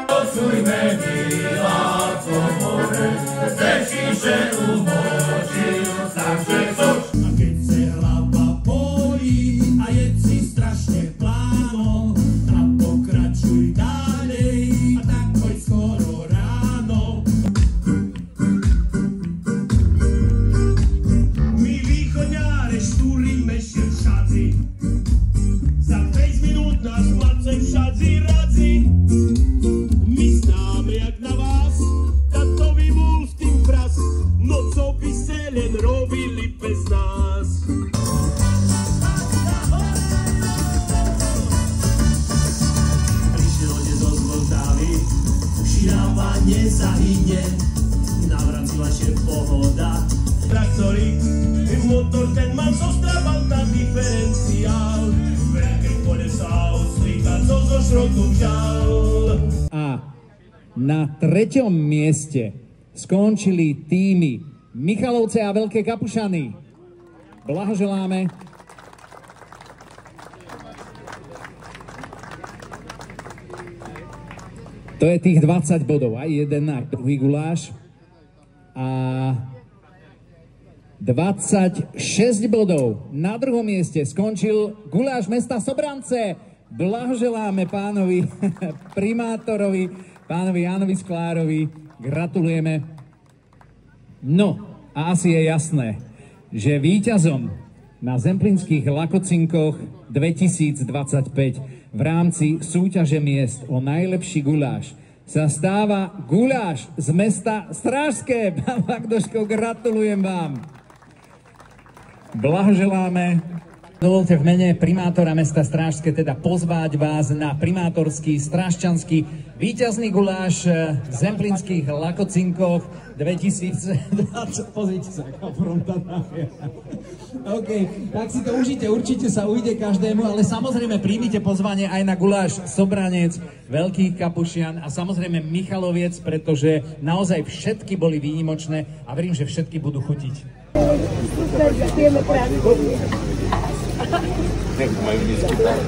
Posujme milá, co more, zešiše umožil staršie což. A keď se hlava bolí a je si strašne pláno, a pokračuj ďalej a tak choď skoro ráno. My východňáre štúrime širšaci, za 5 minút nás mace všadzi radzi. Robili bez nás. Prišli lode zo Vltavy, Širava nezahynie, navracila še pohoda. Traktory, motor ten mám zostrával tam diferenciál, veľké kolesa odstrika, co zo šrotu vzal. A na 3. mieste skončili týmy Michalovce a Veľké Kapušany. Blahoželáme. To je tých 20 bodov, aj jeden, aj druhý guláš. A 26 bodov na 2. mieste skončil guláš mesta Sobrance. Blahoželáme pánovi primátorovi, pánovi Jánovi Sklárovi. Gratulujeme. No, a asi je jasné, že víťazom na Zemplínskych Lakocinkoch 2025 v rámci súťaže miest o najlepší guláš sa stáva guláš z mesta Strážske. Pán Vagdoško, gratulujem vám. Blahoželáme. Dovolte v mene primátora mesta Strážske teda pozvať vás na primátorský strážčanský víťazný guláš v Zemplínskych Lakocinkoch 2020. Pozrite sa, aká fronta tam je. OK, tak si to užite, určite sa ujde každému, ale samozrejme príjmite pozvanie aj na guláš Sobranec, Veľkých Kapušian a samozrejme Michaloviec, pretože naozaj všetky boli výnimočné a verím, že všetky budú chutiť. Super, ďakujeme krásne. Nech majú diskutovať.